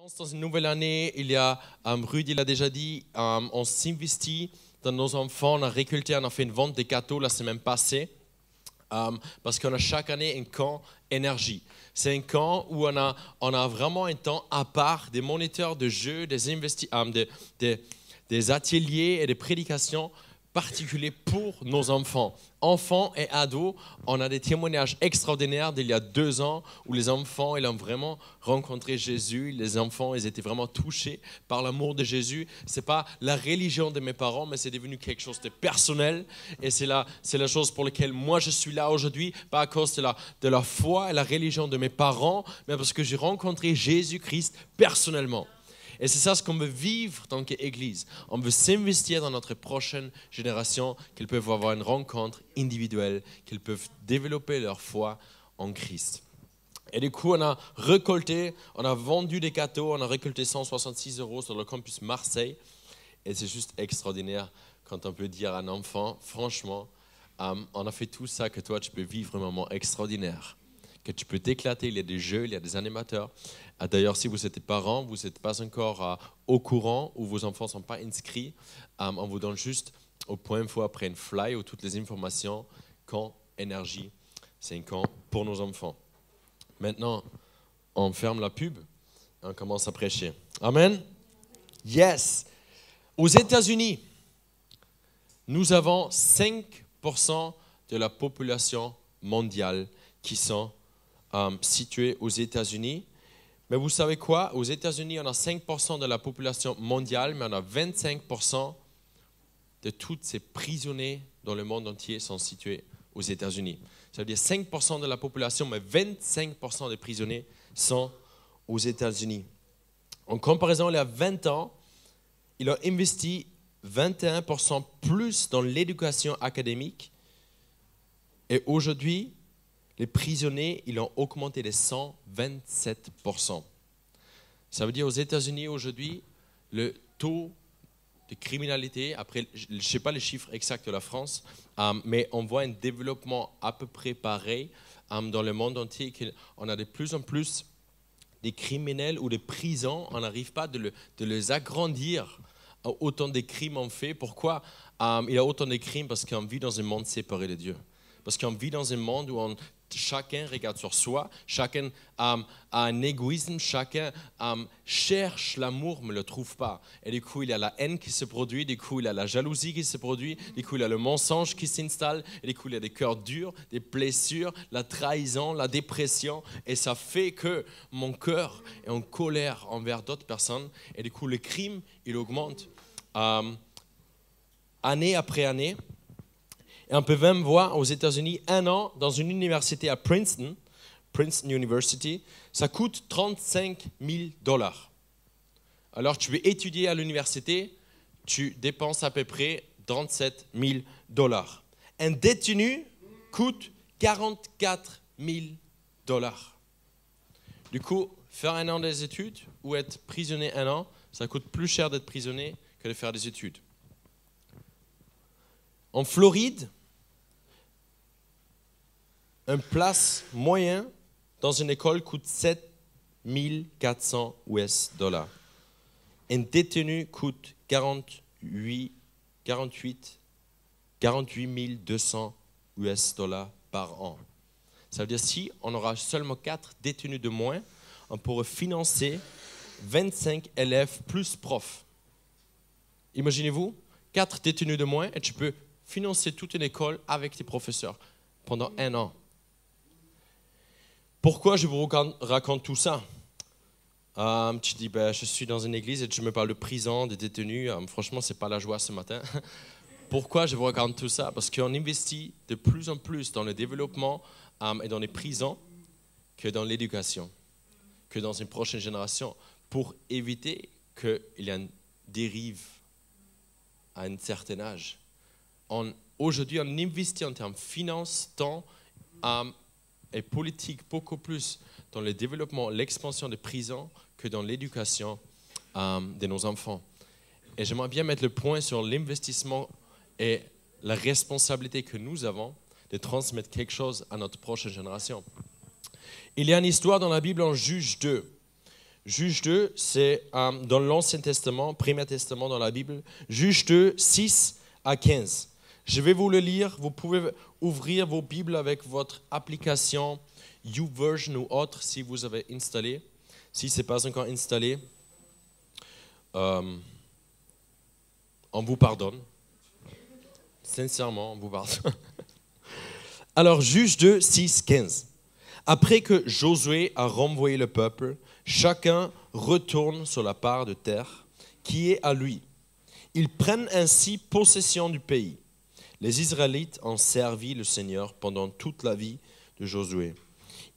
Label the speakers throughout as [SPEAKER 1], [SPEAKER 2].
[SPEAKER 1] lance dans une nouvelle année. Il y a, Rudy l'a déjà dit, on s'investit dans nos enfants. On a récolté, on a fait une vente des gâteaux la semaine passée. Parce qu'on a chaque année un camp énergie. C'est un camp où on a vraiment un temps à part, des moniteurs de jeux, des ateliers et des prédications particuliers pour nos enfants. Enfants et ados, on a des témoignages extraordinaires d'il y a 2 ans où les enfants ils ont vraiment rencontré Jésus. Les enfants ils étaient vraiment touchés par l'amour de Jésus. Ce n'est pas la religion de mes parents, mais c'est devenu quelque chose de personnel. Et c'est la chose pour laquelle moi je suis là aujourd'hui, pas à cause de la foi et la religion de mes parents, mais parce que j'ai rencontré Jésus-Christ personnellement. Et c'est ça ce qu'on veut vivre dans l'Église. On veut s'investir dans notre prochaine génération, qu'ils peuvent avoir une rencontre individuelle, qu'ils peuvent développer leur foi en Christ. Et du coup, on a récolté, on a vendu des gâteaux, on a récolté 166 € sur le campus Marseille. Et c'est juste extraordinaire quand on peut dire à un enfant, franchement, on a fait tout ça, que toi tu peux vivre un moment extraordinaire. Que tu peux t'éclater, il y a des jeux, il y a des animateurs. D'ailleurs, si vous êtes parents, vous n'êtes pas encore au courant ou vos enfants ne sont pas inscrits, on vous donne juste au point info après une fly où toutes les informations, camp, énergie, c'est un camp pour nos enfants. Maintenant, on ferme la pub et on commence à prêcher. Amen. Yes. Aux États-Unis, nous avons 5% de la population mondiale qui sont situés aux États-Unis. Mais vous savez quoi? Aux États-Unis, on a 5% de la population mondiale, mais on a 25% de tous ces prisonniers dans le monde entier sont situés aux États-Unis. Ça veut dire 5% de la population, mais 25% des prisonniers sont aux États-Unis. En comparaison, il y a 20 ans, il a investi 21% plus dans l'éducation académique. Et aujourd'hui, les prisonniers, ils ont augmenté de 127%. Ça veut dire aux États-Unis aujourd'hui, le taux de criminalité, après, je ne sais pas les chiffres exacts de la France, mais on voit un développement à peu près pareil dans le monde entier. On a de plus en plus des criminels ou des prisons, on n'arrive pas de les agrandir. Autant de crimes on fait. Pourquoi il y a autant de crimes? Parce qu'on vit dans un monde séparé de Dieu. Parce qu'on vit dans un monde où chacun regarde sur soi, chacun a un égoïsme, chacun cherche l'amour mais ne le trouve pas. Et du coup, il y a la haine qui se produit, du coup, il y a la jalousie qui se produit, du coup, il y a le mensonge qui s'installe, et du coup, il y a des cœurs durs, des blessures, la trahison, la dépression. Et ça fait que mon cœur est en colère envers d'autres personnes. Et du coup, le crime, il augmente année après année. Et on peut même voir aux États-Unis, 1 an dans une université à Princeton University, ça coûte $35 000. Alors tu veux étudier à l'université, tu dépenses à peu près $37 000. Un détenu coûte $44 000. Du coup, faire 1 an des études ou être prisonnier 1 an, ça coûte plus cher d'être prisonnier que de faire des études. En Floride, un place moyen dans une école coûte 7 400 US $. Un détenu coûte 48 200 US $ par an. Ça veut dire si on aura seulement 4 détenus de moins, on pourrait financer 25 élèves plus profs. Imaginez-vous, 4 détenus de moins et tu peux financer toute une école avec tes professeurs pendant 1 an. Pourquoi je vous raconte tout ça? Tu dis, je suis dans une église et tu me parles de prison, de détenus. Franchement, ce n'est pas la joie ce matin. Pourquoi je vous raconte tout ça? Parce qu'on investit de plus en plus dans le développement et dans les prisons que dans l'éducation, que dans une prochaine génération, pour éviter qu'il y ait une dérive à un certain âge. Aujourd'hui, on investit en termes de finances, temps et politique beaucoup plus dans le développement, l'expansion des prisons que dans l'éducation de nos enfants. Et j'aimerais bien mettre le point sur l'investissement et la responsabilité que nous avons de transmettre quelque chose à notre prochaine génération. Il y a une histoire dans la Bible en Juge 2. Juge 2, c'est dans l'Ancien Testament, Premier Testament dans la Bible. Juge 2, 6 à 15. Je vais vous le lire. Vous pouvez ouvrir vos Bibles avec votre application YouVersion ou autre si vous avez installé. Si ce n'est pas encore installé, on vous pardonne. Sincèrement, on vous pardonne. Alors, Juge 2, 6, 15. Après que Josué a renvoyé le peuple, chacun retourne sur la part de terre qui est à lui. Ils prennent ainsi possession du pays. Les Israélites ont servi le Seigneur pendant toute la vie de Josué.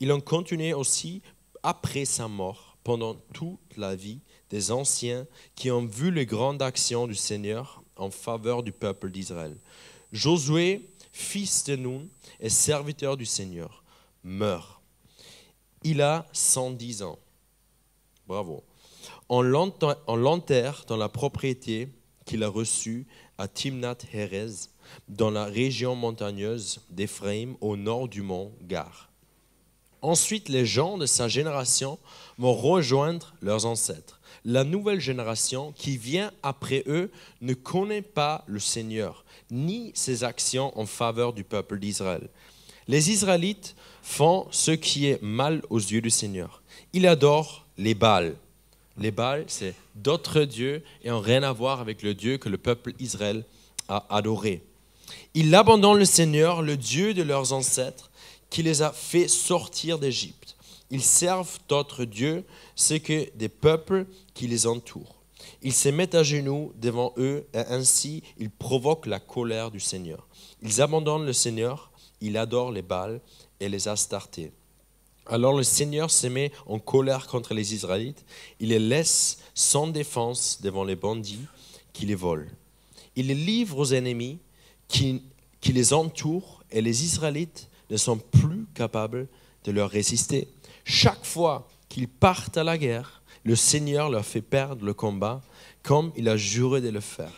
[SPEAKER 1] Ils ont continué aussi après sa mort, pendant toute la vie des anciens qui ont vu les grandes actions du Seigneur en faveur du peuple d'Israël. Josué, fils de Nun et serviteur du Seigneur, meurt. Il a 110 ans. Bravo. On l'enterre dans la propriété qu'il a reçue à Timnath-Hérez, dans la région montagneuse d'Éphraïm, au nord du mont Gar. Ensuite, les gens de sa génération vont rejoindre leurs ancêtres. La nouvelle génération qui vient après eux ne connaît pas le Seigneur, ni ses actions en faveur du peuple d'Israël. Les Israélites font ce qui est mal aux yeux du Seigneur. Ils adorent les Baals. Les Baals, c'est d'autres dieux et n'ont rien à voir avec le Dieu que le peuple Israël a adoré. Ils abandonnent le Seigneur, le Dieu de leurs ancêtres, qui les a fait sortir d'Égypte. Ils servent d'autres dieux, ce que des peuples qui les entourent. Ils se mettent à genoux devant eux et ainsi ils provoquent la colère du Seigneur. Ils abandonnent le Seigneur, ils adorent les Baals et les Astartés. Alors le Seigneur se met en colère contre les Israélites. Il les laisse sans défense devant les bandits qui les volent. Il les livre aux ennemis qui les entourent et les Israélites ne sont plus capables de leur résister. Chaque fois qu'ils partent à la guerre, le Seigneur leur fait perdre le combat comme il a juré de le faire.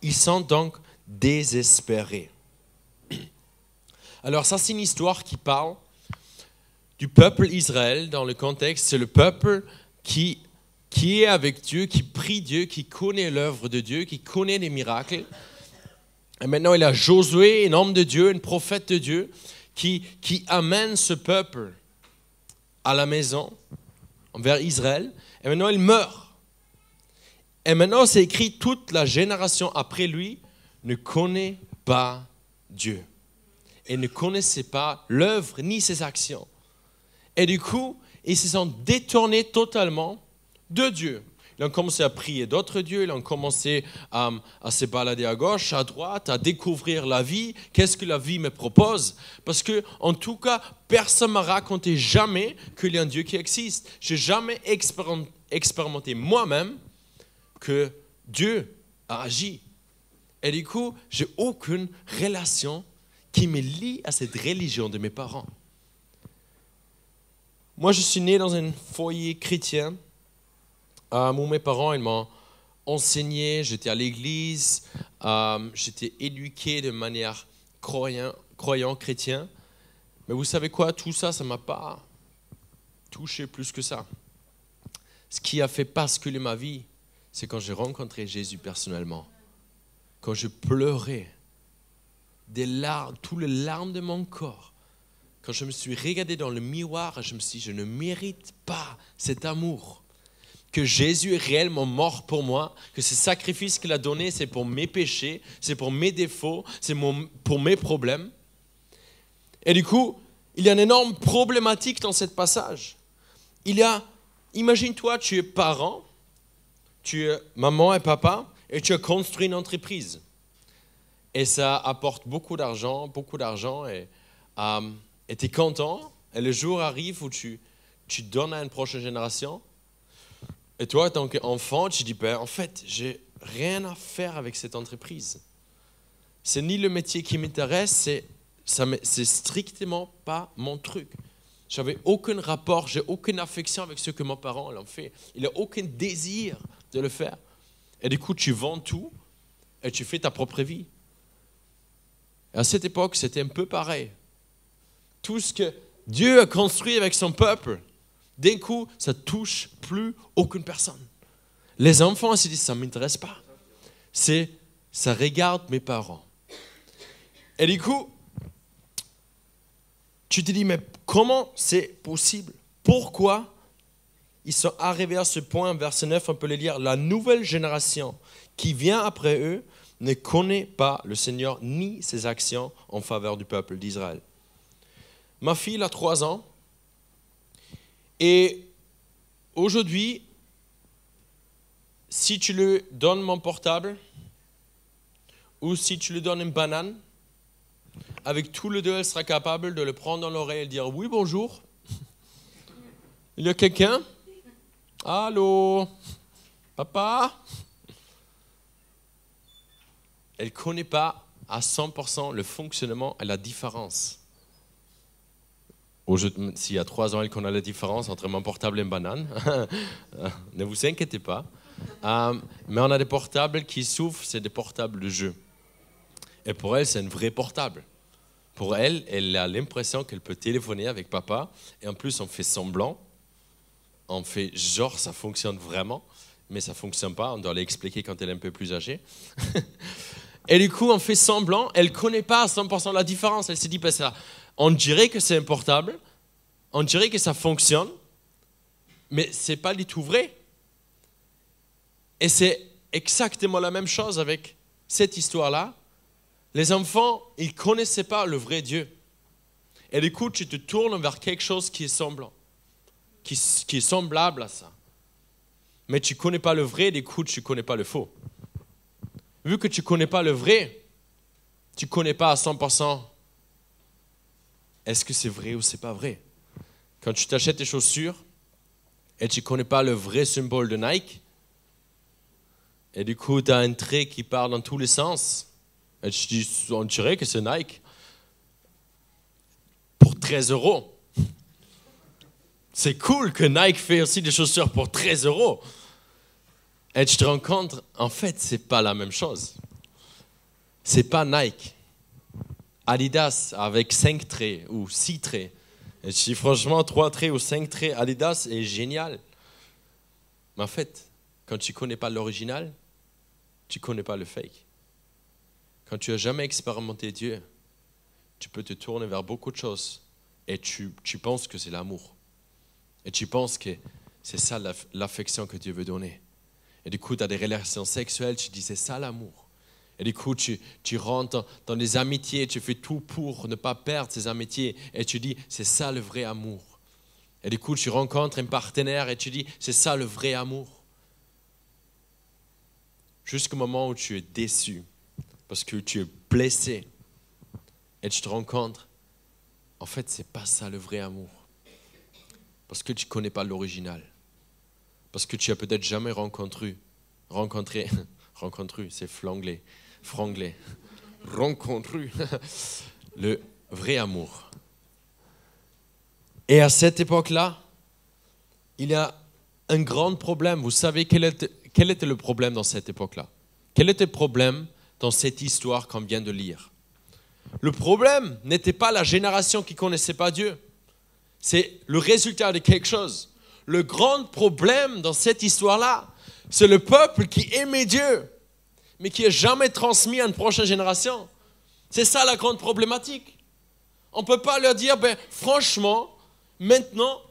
[SPEAKER 1] Ils sont donc désespérés. Alors ça, c'est une histoire qui parle du peuple Israël dans le contexte. C'est le peuple qui est avec Dieu, qui prie Dieu, qui connaît l'œuvre de Dieu, qui connaît les miracles. Et maintenant, il y a Josué, un homme de Dieu, un prophète de Dieu, qui amène ce peuple à la maison, vers Israël. Et maintenant, il meurt. Et maintenant, c'est écrit, toute la génération après lui ne connaît pas Dieu. Et ne connaissait pas l'œuvre ni ses actions. Et du coup, ils se sont détournés totalement de Dieu. Ils ont commencé à prier d'autres dieux, ils ont commencé à se balader à gauche, à droite, à découvrir la vie. Qu'est-ce que la vie me propose? Parce que, en tout cas, personne ne m'a raconté jamais qu'il y a un Dieu qui existe. Je n'ai jamais expérimenté moi-même que Dieu a agi. Et du coup, je n'ai aucune relation qui me lie à cette religion de mes parents. Moi, je suis né dans un foyer chrétien où mes parents ils m'ont enseigné, j'étais à l'église, j'étais éduqué de manière croyant chrétien. Mais vous savez quoi, tout ça, ça ne m'a pas touché plus que ça. Ce qui a fait basculer ma vie, c'est quand j'ai rencontré Jésus personnellement. Quand je pleurais des larmes, toutes les larmes de mon corps. Quand je me suis regardé dans le miroir, je me suis dit, je ne mérite pas cet amour. Que Jésus est réellement mort pour moi, que ce sacrifice qu'il a donné, c'est pour mes péchés, c'est pour mes défauts, c'est pour mes problèmes. Et du coup, il y a une énorme problématique dans ce passage. Imagine-toi, tu es parent, tu es maman et papa, et tu as construit une entreprise. Et ça apporte beaucoup d'argent, et tu es content, et le jour arrive où tu donnes à une prochaine génération. Et toi, en tant qu'enfant, tu dis, en fait, j'ai rien à faire avec cette entreprise. C'est ni le métier qui m'intéresse, c'est strictement pas mon truc. J'avais aucun rapport, j'ai aucune affection avec ce que mes parents l'ont fait. Il n'a aucun désir de le faire. Et du coup, tu vends tout et tu fais ta propre vie. Et à cette époque, c'était un peu pareil. Tout ce que Dieu a construit avec son peuple, d'un coup, ça touche plus aucune personne. Les enfants se disent, ça ne m'intéresse pas. Ça regarde mes parents. Et du coup, tu te dis, mais comment c'est possible? Pourquoi ils sont arrivés à ce point? Verset 9, on peut le lire. La nouvelle génération qui vient après eux ne connaît pas le Seigneur ni ses actions en faveur du peuple d'Israël. Ma fille a 3 ans et aujourd'hui, si tu lui donnes mon portable ou si tu lui donnes une banane, avec tous les deux, elle sera capable de le prendre dans l'oreille et de dire « Oui, bonjour. Il y a quelqu'un? Allô? Papa ?» Elle ne connaît pas à 100% le fonctionnement et la différence. S'il y a 3 ans, elle connaît la différence entre mon portable et une banane. Ne vous inquiétez pas. Mais on a des portables qui s'ouvrent, c'est des portables de jeu. Et pour elle, c'est un vrai portable. Pour elle, elle a l'impression qu'elle peut téléphoner avec papa. Et en plus, on fait semblant. On fait genre, ça fonctionne vraiment. Mais ça ne fonctionne pas. On doit l'expliquer quand elle est un peu plus âgée. Et du coup, on fait semblant. Elle ne connaît pas à 100% la différence. Elle se dit, ben ça, on dirait que c'est un portable. On dirait que ça fonctionne. Mais ce n'est pas du tout vrai. Et c'est exactement la même chose avec cette histoire-là. Les enfants, ils ne connaissaient pas le vrai Dieu. Et du coup, tu te tournes vers quelque chose qui est semblant, qui est semblable à ça. Mais tu ne connais pas le vrai, du coup, tu ne connais pas le faux. Vu que tu ne connais pas le vrai, tu ne connais pas à 100% est-ce que c'est vrai ou c'est pas vrai. Quand tu t'achètes tes chaussures et tu ne connais pas le vrai symbole de Nike, et du coup, tu as un trait qui part dans tous les sens, et tu te dis, on dirait que c'est Nike. Pour 13 €. C'est cool que Nike fait aussi des chaussures pour 13 €. Et tu te rends compte, en fait, ce n'est pas la même chose. Ce n'est pas Nike. Adidas avec 5 traits ou 6 traits. Et je dis franchement, 3 traits ou 5 traits, Adidas est génial. Mais en fait, quand tu ne connais pas l'original, tu ne connais pas le fake. Quand tu n'as jamais expérimenté Dieu, tu peux te tourner vers beaucoup de choses et tu penses que c'est l'amour. Et tu penses que c'est ça l'affection que Dieu veut donner. Et du coup, tu as des relations sexuelles, tu dis c'est ça l'amour. Et du coup, tu rentres dans des amitiés, tu fais tout pour ne pas perdre ces amitiés. Et tu dis c'est ça le vrai amour. Et du coup, tu rencontres un partenaire et tu dis c'est ça le vrai amour. Jusqu'au moment où tu es déçu. Parce que tu es blessé et tu te rends compte, en fait, ce n'est pas ça le vrai amour. Parce que tu ne connais pas l'original. Parce que tu n'as peut-être jamais rencontré, c'est franglais, rencontré le vrai amour. Et à cette époque-là, il y a un grand problème. Vous savez quel était le problème dans cette époque-là? Quel était le problème dans cette histoire qu'on vient de lire? Le problème n'était pas la génération qui ne connaissait pas Dieu. C'est le résultat de quelque chose. Le grand problème dans cette histoire-là, c'est le peuple qui aimait Dieu, mais qui n'a jamais transmis à une prochaine génération. C'est ça la grande problématique. On ne peut pas leur dire, franchement, maintenant,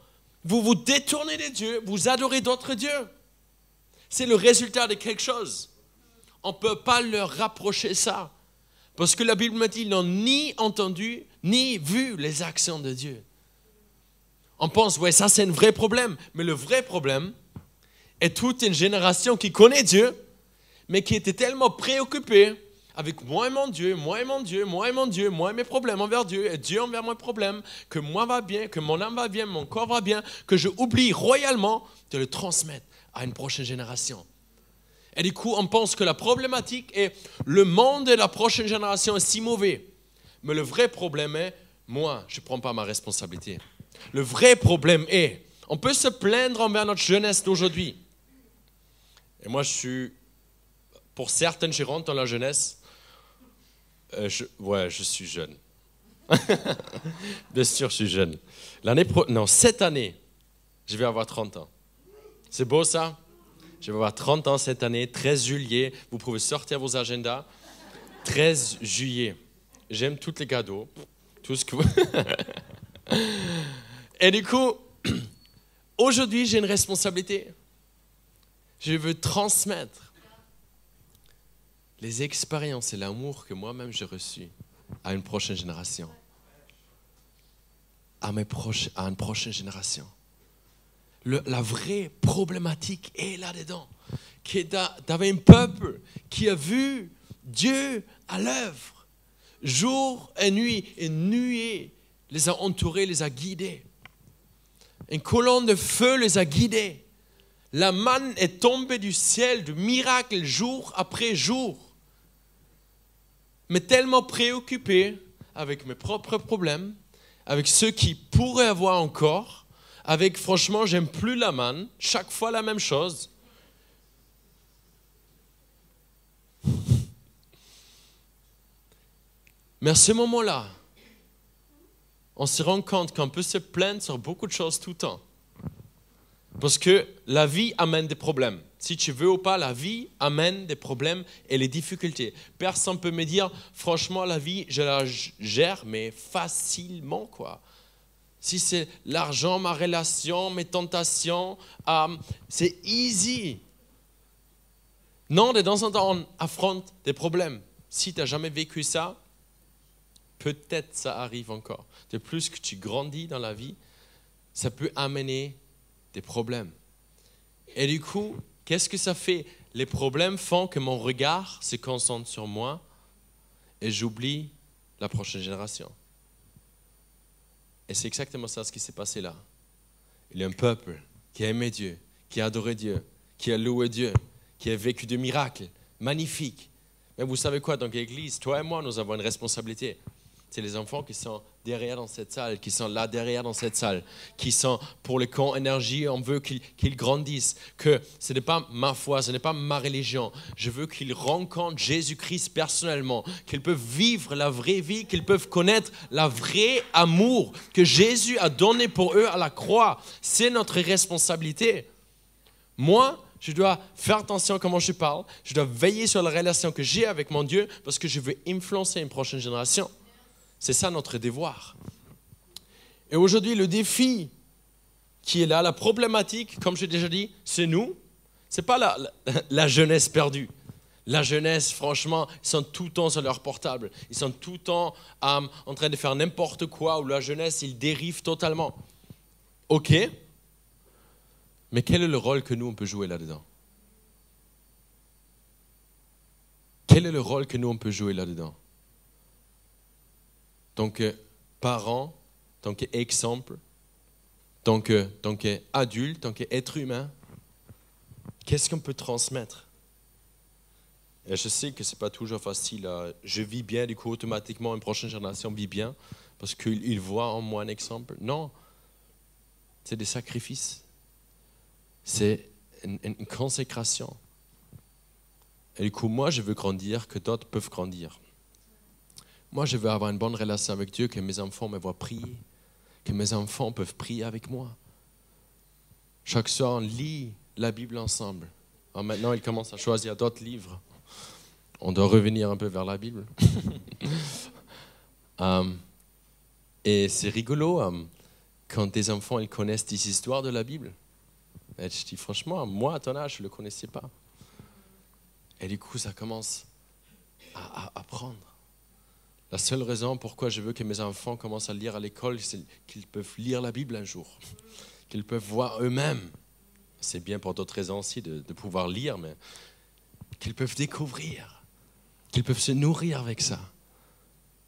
[SPEAKER 1] vous vous détournez de Dieu, vous adorez d'autres dieux. C'est le résultat de quelque chose. On ne peut pas leur rapprocher ça. Parce que la Bible me dit qu'ils n'ont ni entendu, ni vu les actions de Dieu. On pense, ça c'est un vrai problème. Mais le vrai problème est toute une génération qui connaît Dieu, mais qui était tellement préoccupée avec moi et mon Dieu, moi et mon Dieu, moi et mon Dieu, moi et mes problèmes envers Dieu, et Dieu envers mes problèmes, que moi va bien, que mon âme va bien, mon corps va bien, que je oublie royalement de le transmettre à une prochaine génération. Et du coup, on pense que la problématique est le monde de la prochaine génération est si mauvais. Mais le vrai problème est, moi, je ne prends pas ma responsabilité. Le vrai problème est, on peut se plaindre envers notre jeunesse d'aujourd'hui. Et moi, pour certaines, je rentre dans la jeunesse. Je suis jeune. Bien sûr, je suis jeune. Cette année, je vais avoir 30 ans. C'est beau ça? Je vais avoir 30 ans cette année, 13 juillet. Vous pouvez sortir vos agendas. 13 juillet. J'aime tous les cadeaux. Tout ce que vous... Et du coup, aujourd'hui, j'ai une responsabilité. Je veux transmettre les expériences et l'amour que moi-même j'ai reçu à une prochaine génération. À une prochaine génération. La vraie problématique est là-dedans. T'avais un peuple qui a vu Dieu à l'œuvre, jour et nuit, et nuée les a entourés, les a guidés. Une colonne de feu les a guidés. La manne est tombée du ciel, de miracles jour après jour. Mais tellement préoccupé avec mes propres problèmes, avec ceux qui pourraient avoir encore, avec franchement, j'aime plus la manne, chaque fois la même chose. Mais à ce moment-là, on se rend compte qu'on peut se plaindre sur beaucoup de choses tout le temps. Parce que la vie amène des problèmes. Si tu veux ou pas, la vie amène des problèmes et les difficultés. Personne ne peut me dire, franchement, la vie, je la gère, mais facilement, quoi. Si c'est l'argent, ma relation, mes tentations, c'est easy. Non, de temps en temps, on affronte des problèmes. Si tu n'as jamais vécu ça, peut-être ça arrive encore. De plus que tu grandis dans la vie, ça peut amener des problèmes. Et du coup, qu'est-ce que ça fait? Les problèmes font que mon regard se concentre sur moi et j'oublie la prochaine génération. Et c'est exactement ça ce qui s'est passé là. Il y a un peuple qui a aimé Dieu, qui a adoré Dieu, qui a loué Dieu, qui a vécu de miracles magnifiques. Mais vous savez quoi, dans l'église, toi et moi, nous avons une responsabilité. C'est les enfants qui sont derrière dans cette salle, qui sont là derrière dans cette salle, qui sont pour les camps énergie, on veut qu'ils grandissent, que ce n'est pas ma foi, ce n'est pas ma religion. Je veux qu'ils rencontrent Jésus-Christ personnellement, qu'ils peuvent vivre la vraie vie, qu'ils peuvent connaître la vraie amour que Jésus a donné pour eux à la croix. C'est notre responsabilité. Moi, je dois faire attention à comment je parle, je dois veiller sur la relation que j'ai avec mon Dieu parce que je veux influencer une prochaine génération. C'est ça notre devoir. Et aujourd'hui, le défi qui est là, la problématique, comme j'ai déjà dit, c'est nous. Ce n'est pas la jeunesse perdue. La jeunesse, franchement, ils sont tout le temps sur leur portable. Ils sont tout le temps en train de faire n'importe quoi, ou la jeunesse, ils dérivent totalement. Ok, mais quel est le rôle que nous, on peut jouer là-dedans? Quel est le rôle que nous, on peut jouer là-dedans? tant que parent, tant qu'exemple, tant qu'adulte, tant qu'être humain, qu'est-ce qu'on peut transmettre? Et je sais que ce n'est pas toujours facile. Je vis bien, du coup, automatiquement, une prochaine génération vit bien parce qu'ils voient en moi un exemple. Non, c'est des sacrifices. C'est une consécration. Et du coup, moi, je veux grandir, que d'autres peuvent grandir. Moi, je veux avoir une bonne relation avec Dieu, que mes enfants me voient prier, que mes enfants peuvent prier avec moi. Chaque soir, on lit la Bible ensemble. Alors maintenant, ils commencent à choisir d'autres livres. On doit revenir un peu vers la Bible. Et c'est rigolo quand tes enfants ils connaissent des histoires de la Bible. Et je dis franchement, moi, à ton âge, je ne le connaissais pas. Et du coup, ça commence à apprendre. La seule raison pourquoi je veux que mes enfants commencent à lire à l'école, c'est qu'ils peuvent lire la Bible un jour, qu'ils peuvent voir eux-mêmes. C'est bien pour d'autres raisons aussi de pouvoir lire, mais qu'ils peuvent découvrir, qu'ils peuvent se nourrir avec ça.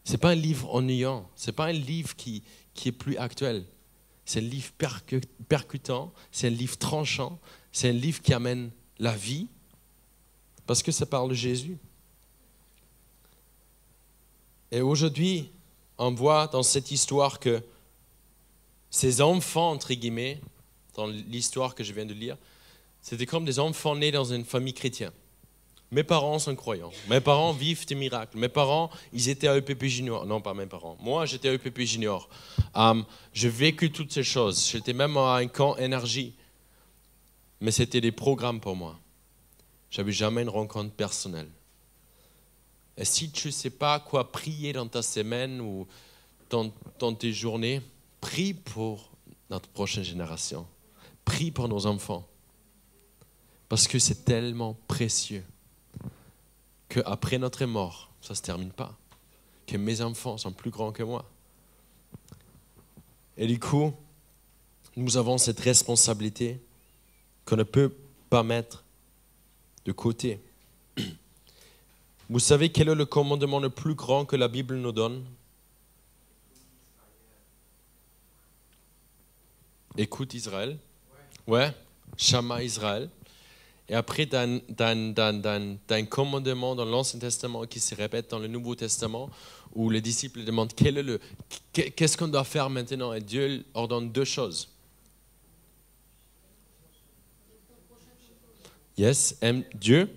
[SPEAKER 1] Ce n'est pas un livre ennuyant, ce n'est pas un livre qui est plus actuel. C'est un livre percutant, c'est un livre tranchant, c'est un livre qui amène la vie, parce que ça parle de Jésus. Et aujourd'hui, on voit dans cette histoire que ces enfants, entre guillemets, dans l'histoire que je viens de lire, c'était comme des enfants nés dans une famille chrétienne. Mes parents sont croyants. Mes parents vivent des miracles. Mes parents, ils étaient à EPP Junior. Non, pas mes parents. Moi, j'étais à EPP Junior. J'ai vécu toutes ces choses. J'étais même à un camp énergie. Mais c'était des programmes pour moi. J'avais jamais une rencontre personnelle. Et si tu ne sais pas quoi prier dans ta semaine ou dans tes journées, prie pour notre prochaine génération. Prie pour nos enfants. Parce que c'est tellement précieux qu'après notre mort, ça ne se termine pas. Que mes enfants sont plus grands que moi. Et du coup, nous avons cette responsabilité qu'on ne peut pas mettre de côté. Vous savez quel est le commandement le plus grand que la Bible nous donne? Écoute Israël. Ouais. Shama Israël. Et après, tu as un commandement dans l'Ancien Testament qui se répète dans le Nouveau Testament où les disciples demandent qu'est-ce qu'on doit faire maintenant? Et Dieu ordonne deux choses. Yes, aime Dieu.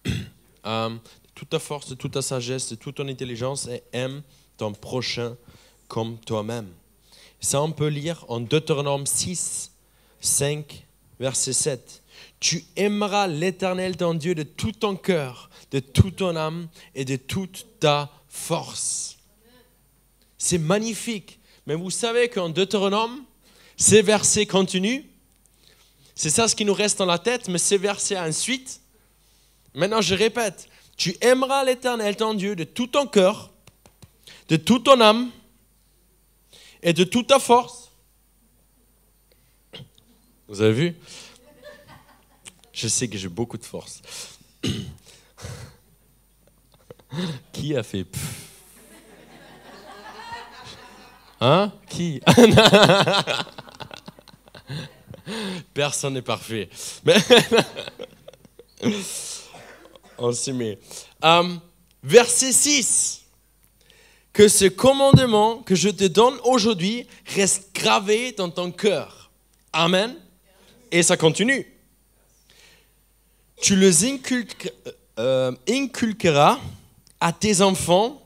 [SPEAKER 1] De toute ta force, de toute ta sagesse, de toute ton intelligence et aime ton prochain comme toi-même. Ça, on peut lire en Deutéronome 6, 5, verset 7. Tu aimeras l'Éternel ton Dieu de tout ton cœur, de toute ton âme et de toute ta force. C'est magnifique. Mais vous savez qu'en Deutéronome, ces versets continuent. C'est ça ce qui nous reste dans la tête, mais ces versets ensuite. Maintenant, je répète. Tu aimeras l'Éternel ton Dieu de tout ton cœur, de toute ton âme et de toute ta force. Vous avez vu? Je sais que j'ai beaucoup de force. Qui a fait pff? Hein? Qui? Personne n'est parfait. Mais on s'y met. Verset 6. Que ce commandement que je te donne aujourd'hui reste gravé dans ton cœur. Amen. Et ça continue. Tu les inculqueras à tes enfants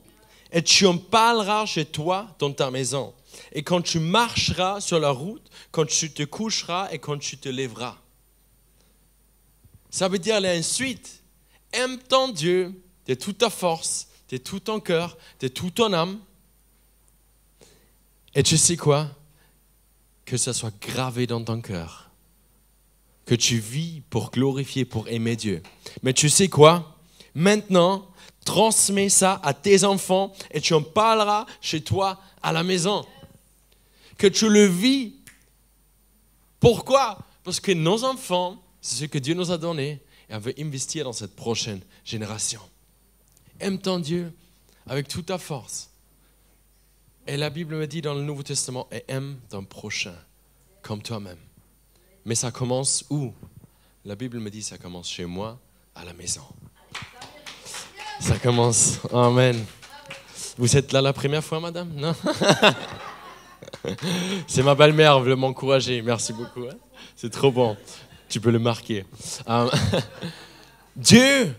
[SPEAKER 1] et tu en parleras chez toi dans ta maison. Et quand tu marcheras sur la route, quand tu te coucheras et quand tu te lèveras. Ça veut dire ensuite, aime ton Dieu de toute ta force, de tout ton cœur, de toute ton âme. Et tu sais quoi? Que ça soit gravé dans ton cœur. Que tu vis pour glorifier, pour aimer Dieu. Mais tu sais quoi? Maintenant, transmets ça à tes enfants et tu en parleras chez toi à la maison. Que tu le vis. Pourquoi? Parce que nos enfants, c'est ce que Dieu nous a donné et on veut investir dans cette prochaine génération. Aime ton Dieu avec toute ta force. Et la Bible me dit dans le Nouveau Testament, et aime ton prochain comme toi-même. Mais ça commence où? La Bible me dit ça commence chez moi, à la maison. Ça commence. Amen. Vous êtes là la première fois, madame? Non? C'est ma belle-mère, elle veut m'encourager. Merci beaucoup. Hein? C'est trop bon. Tu peux le marquer. Dieu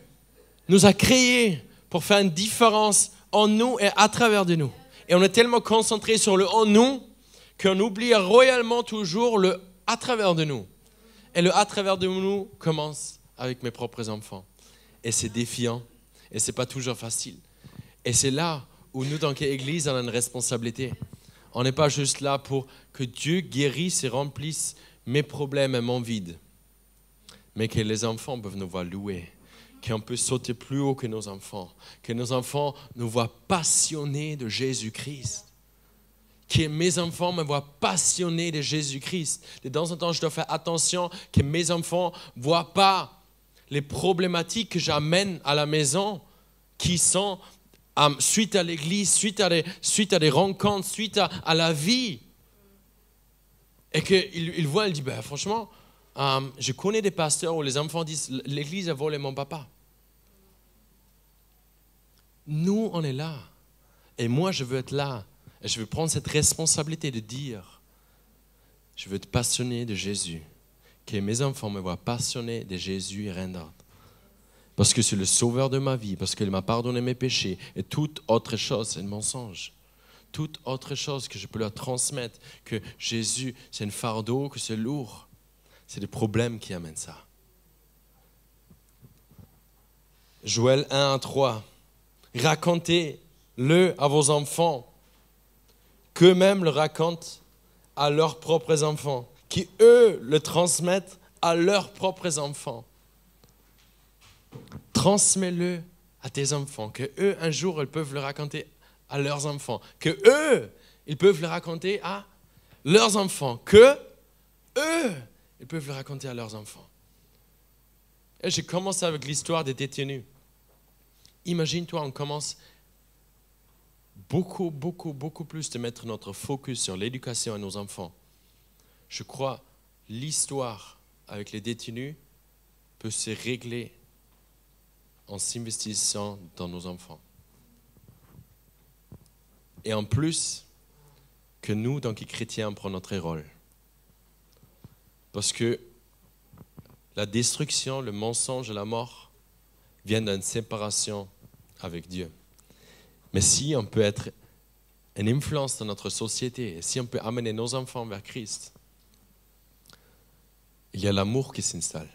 [SPEAKER 1] nous a créés pour faire une différence en nous et à travers de nous. Et on est tellement concentré sur le en nous qu'on oublie royalement toujours le à travers de nous. Et le à travers de nous commence avec mes propres enfants. Et c'est défiant. Et ce n'est pas toujours facile. Et c'est là où nous, dans l'Église, on a une responsabilité. On n'est pas juste là pour que Dieu guérisse et remplisse mes problèmes et mon vide. Mais que les enfants peuvent nous voir louer. Qu'on peut sauter plus haut que nos enfants. Que nos enfants nous voient passionnés de Jésus-Christ. Que mes enfants me voient passionné de Jésus-Christ. De temps en temps, je dois faire attention que mes enfants ne voient pas les problématiques que j'amène à la maison qui sont suite à l'église, suite à des rencontres, suite à la vie. Et qu'ils voient, ils disent, ben, franchement, je connais des pasteurs où les enfants disent, l'église a volé mon papa. Nous, on est là. Et moi, je veux être là. Et je veux prendre cette responsabilité de dire, je veux être passionné de Jésus. Que mes enfants me voient passionné de Jésus et rien d'autre. Parce que c'est le sauveur de ma vie, parce qu'il m'a pardonné mes péchés. Et toute autre chose, c'est un mensonge. Toute autre chose que je peux leur transmettre, que Jésus, c'est un fardeau, que c'est lourd. C'est des problèmes qui amènent ça. Joël 1-3. Racontez-le à vos enfants, qu'eux-mêmes le racontent à leurs propres enfants, qui eux le transmettent à leurs propres enfants. Transmets-le à tes enfants, que eux un jour ils peuvent le raconter à leurs enfants, que eux ils peuvent le raconter à leurs enfants, que eux ils peuvent le raconter à leurs enfants. Et j'ai commencé avec l'histoire des détenus. Imagine-toi, on commence beaucoup plus de mettre notre focus sur l'éducation à nos enfants. Je crois l'histoire avec les détenus peut se régler en s'investissant dans nos enfants. Et en plus, que nous, tant que chrétiens, prenons notre rôle. Parce que la destruction, le mensonge et la mort viennent d'une séparation avec Dieu. Mais si on peut être une influence dans notre société, et si on peut amener nos enfants vers Christ, il y a l'amour qui s'installe.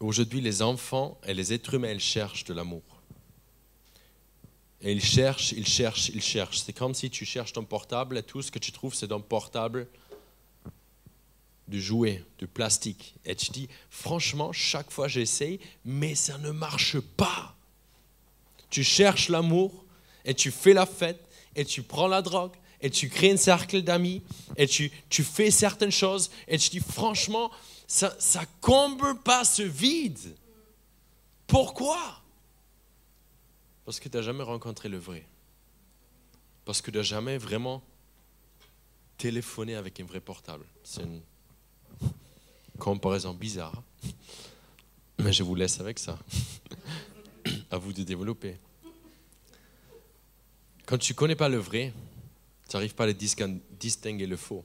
[SPEAKER 1] Aujourd'hui, les enfants et les êtres humains, ils cherchent de l'amour. Et ils cherchent. C'est comme si tu cherches ton portable et tout ce que tu trouves, c'est ton portable de jouet, de plastique. Et tu dis, franchement, chaque fois j'essaye, mais ça ne marche pas. Tu cherches l'amour et tu fais la fête et tu prends la drogue et tu crées un cercle d'amis et tu fais certaines choses et tu dis, franchement, ça ne comble pas ce vide. Pourquoi? Parce que tu n'as jamais rencontré le vrai. Parce que tu n'as jamais vraiment téléphoné avec un vrai portable. C'est une comparaison bizarre. Mais je vous laisse avec ça. À vous de développer. Quand tu ne connais pas le vrai, tu n'arrives pas à distinguer le faux.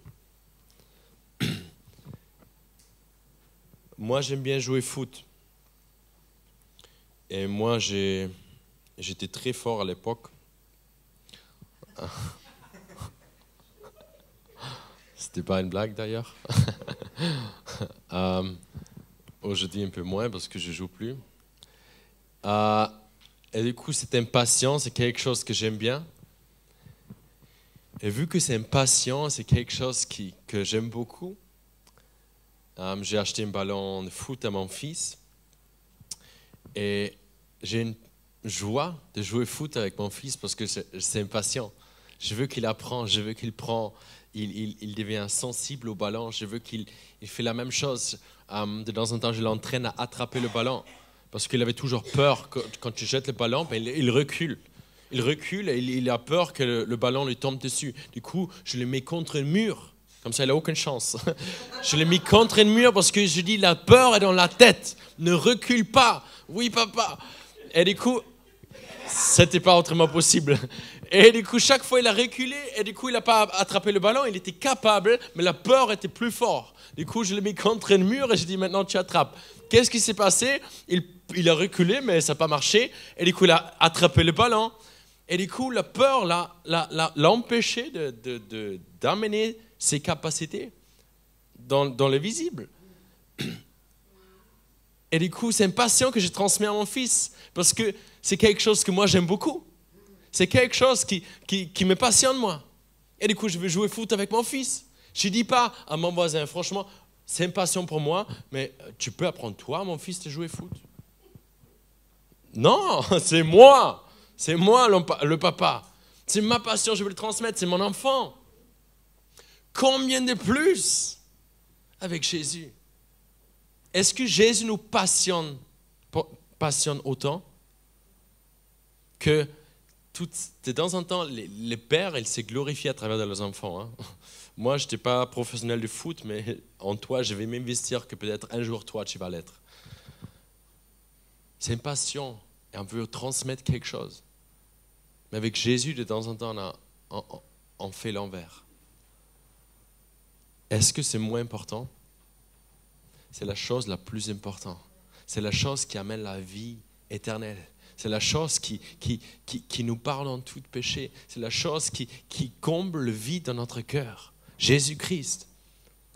[SPEAKER 1] Moi, j'aime bien jouer foot. Et moi, j'étais très fort à l'époque. C'était pas une blague d'ailleurs. Aujourd'hui, un peu moins parce que je joue plus. Et du coup, cette impatience, c'est quelque chose que j'aime bien. Et vu que c'est impatient, c'est quelque chose que j'aime beaucoup. J'ai acheté un ballon de foot à mon fils. Et j'ai une joie de jouer au foot avec mon fils parce que c'est impatient. Je veux qu'il apprend, je veux qu'il prend, il devient sensible au ballon, je veux qu'il fait la même chose. De temps en temps, je l'entraîne à attraper le ballon parce qu'il avait toujours peur quand tu jettes le ballon, ben, il recule. Il recule et il a peur que le ballon lui tombe dessus. Du coup, je le mets contre un mur. Comme ça, il n'a aucune chance. Je l'ai mis contre un mur parce que je dis, la peur est dans la tête. Ne recule pas. Oui, papa. Et du coup, c'était pas autrement possible. Et du coup, chaque fois, il a reculé et du coup, il n'a pas attrapé le ballon. Il était capable, mais la peur était plus forte. Du coup, je l'ai mis contre un mur et je dis, maintenant, tu attrapes. Qu'est-ce qui s'est passé? Il a reculé, mais ça n'a pas marché. Et du coup, il a attrapé le ballon. Et du coup, la peur l'a empêché d'amener ses capacités dans le visible. Et du coup, c'est une passion que je transmets à mon fils parce que c'est quelque chose que moi j'aime beaucoup. C'est quelque chose qui me passionne moi. Et du coup, je veux jouer foot avec mon fils. Je ne dis pas à mon voisin, franchement, c'est une passion pour moi, mais tu peux apprendre toi, mon fils, de jouer foot. Non, c'est moi. C'est moi le papa. C'est ma passion, je veux le transmettre, c'est mon enfant. Combien de plus avec Jésus? Est-ce que Jésus nous passionne autant que de temps en temps, les pères, ils se glorifient à travers de leurs enfants. Hein. Moi, je n'étais pas professionnel de foot, mais en toi, je vais m'investir que peut-être un jour, toi, tu vas l'être. C'est une passion et on veut transmettre quelque chose. Mais avec Jésus, de temps en temps, on fait l'envers. Est-ce que c'est moins important? C'est la chose la plus importante. C'est la chose qui amène la vie éternelle. C'est la chose qui nous parle en tout péché. C'est la chose qui comble le vide dans notre cœur. Jésus-Christ.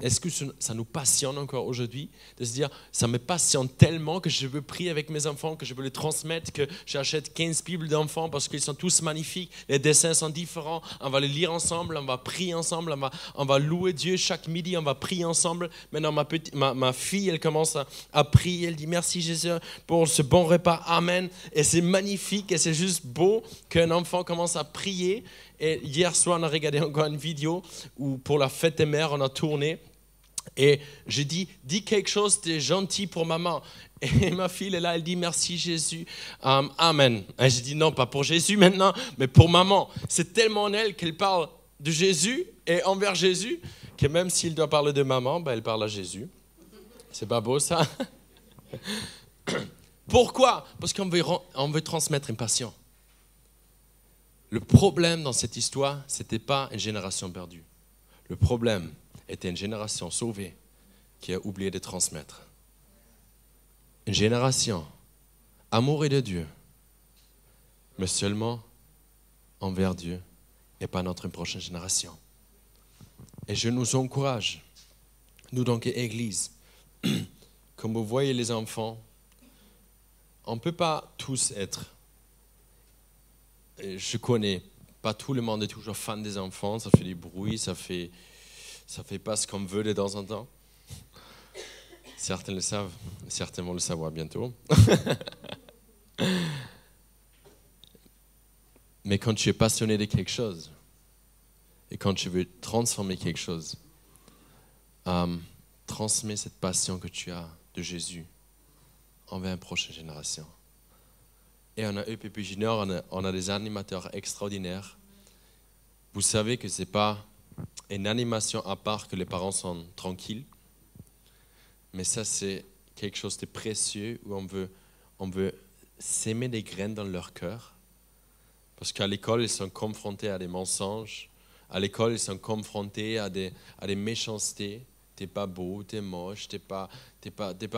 [SPEAKER 1] Est-ce que ça nous passionne encore aujourd'hui de se dire, ça me passionne tellement que je veux prier avec mes enfants, que je veux les transmettre, que j'achète 15 Bibles d'enfants parce qu'ils sont tous magnifiques, les dessins sont différents, on va les lire ensemble, on va prier ensemble, on va louer Dieu chaque midi, on va prier ensemble. Maintenant, ma fille, elle commence à prier, elle dit merci Jésus pour ce bon repas, amen. Et c'est magnifique et c'est juste beau qu'un enfant commence à prier. Et hier soir, on a regardé encore une vidéo où pour la fête des mères, on a tourné. Et je dis quelque chose de gentil pour maman. Et ma fille elle est là, elle dit merci Jésus, amen. Et je dis non, pas pour Jésus maintenant, mais pour maman. C'est tellement en elle qu'elle parle de Jésus et envers Jésus, que même s'il doit parler de maman, ben elle parle à Jésus. C'est pas beau ça? Pourquoi? Parce qu'on veut transmettre une passion. Le problème dans cette histoire, ce n'était pas une génération perdue. Le problème était une génération sauvée qui a oublié de transmettre. Une génération amoureux de Dieu, mais seulement envers Dieu et pas notre prochaine génération. Et je nous encourage, nous donc Église, comme vous voyez les enfants, on ne peut pas tous être. Je connais, pas tout le monde est toujours fan des enfants, ça fait du bruit, ça fait pas ce qu'on veut de temps en temps. Certains le savent, certains vont le savoir bientôt. Mais quand tu es passionné de quelque chose, et quand tu veux transformer quelque chose, transmets cette passion que tu as de Jésus envers une prochaine génération. Et on a EPP Junior, on a des animateurs extraordinaires. Vous savez que ce n'est pas une animation à part que les parents sont tranquilles, mais ça c'est quelque chose de précieux où on veut s'aimer des graines dans leur cœur. Parce qu'à l'école, ils sont confrontés à des mensonges, à l'école, ils sont confrontés à des méchancetés. T'es pas beau, t'es moche, t'es pas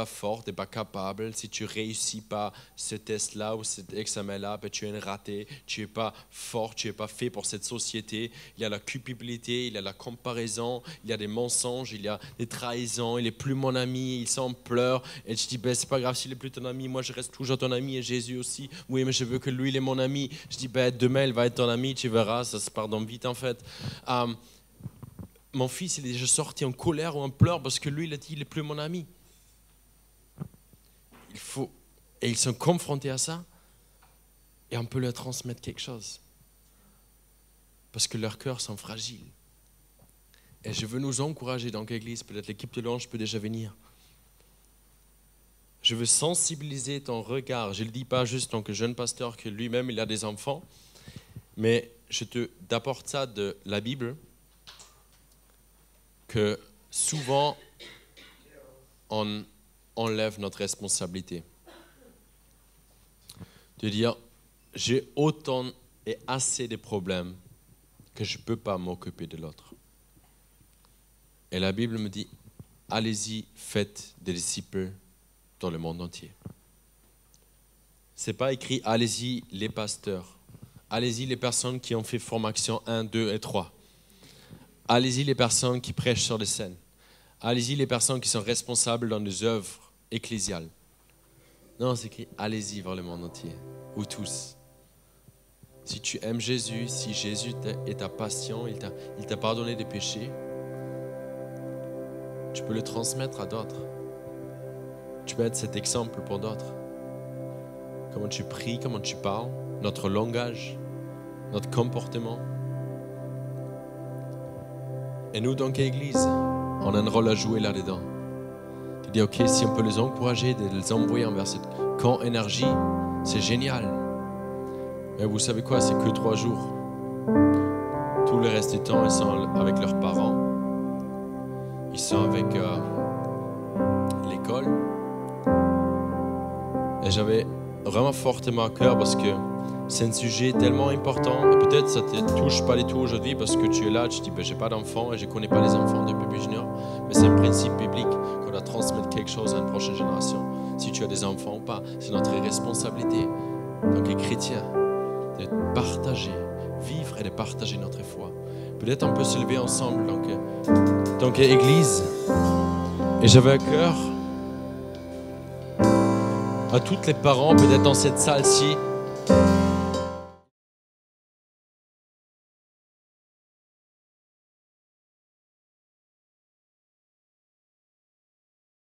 [SPEAKER 1] fort, t'es pas capable. Si tu réussis pas ce test-là ou cet examen-là, ben tu es un raté. Tu es pas fort, tu es pas fait pour cette société. Il y a la culpabilité, il y a la comparaison, il y a des mensonges, il y a des trahisons. Il est plus mon ami, il s'en pleure. Et je dis ben c'est pas grave s'il est plus ton ami. Moi je reste toujours ton ami et Jésus aussi. Oui mais je veux que lui il est mon ami. Je dis ben demain il va être ton ami, tu verras, ça se pardonne vite en fait. Mon fils, il est déjà sorti en colère ou en pleurs parce que lui, il a dit, il n'est plus mon ami. Et ils sont confrontés à ça, et on peut leur transmettre quelque chose. Parce que leurs cœurs sont fragiles. Et je veux nous encourager dans l'église, peut-être l'équipe de l'ange peut déjà venir. Je veux sensibiliser ton regard. Je ne le dis pas juste en tant que jeune pasteur que lui-même, il a des enfants, mais je t'apporte ça de la Bible, que souvent, on enlève notre responsabilité. De dire, j'ai autant et assez de problèmes que je ne peux pas m'occuper de l'autre. Et la Bible me dit, allez-y, faites des disciples dans le monde entier. Ce n'est pas écrit, allez-y les pasteurs, allez-y les personnes qui ont fait formation 1, 2 et 3. Allez-y les personnes qui prêchent sur les scènes. Allez-y les personnes qui sont responsables dans des œuvres ecclésiales. Non, c'est écrit, allez-y vers le monde entier, ou tous. Si tu aimes Jésus, si Jésus est ta passion, il t'a pardonné des péchés, tu peux le transmettre à d'autres. Tu peux être cet exemple pour d'autres. Comment tu pries, comment tu parles, notre langage, notre comportement. Et nous, donc, Église, on a un rôle à jouer là-dedans. De dire, ok, si on peut les encourager, de les envoyer envers cette camp énergie, c'est génial. Mais vous savez quoi, c'est que 3 jours. Tout le reste du temps, ils sont avec leurs parents. Ils sont avec l'école. Et j'avais vraiment fortement à cœur parce que c'est un sujet tellement important. Et peut-être ça ne te touche pas du tout aujourd'hui parce que tu es là, tu te dis, ben, j'ai pas d'enfants et je ne connais pas les enfants de Bébé Junior. Mais c'est un principe biblique qu'on doit transmettre quelque chose à une prochaine génération. Si tu as des enfants ou pas. C'est notre responsabilité, en tant que chrétiens, de partager, vivre et de partager notre foi. Peut-être on peut se lever ensemble, donc Église. Et j'avais à cœur à tous les parents, peut-être dans cette salle-ci,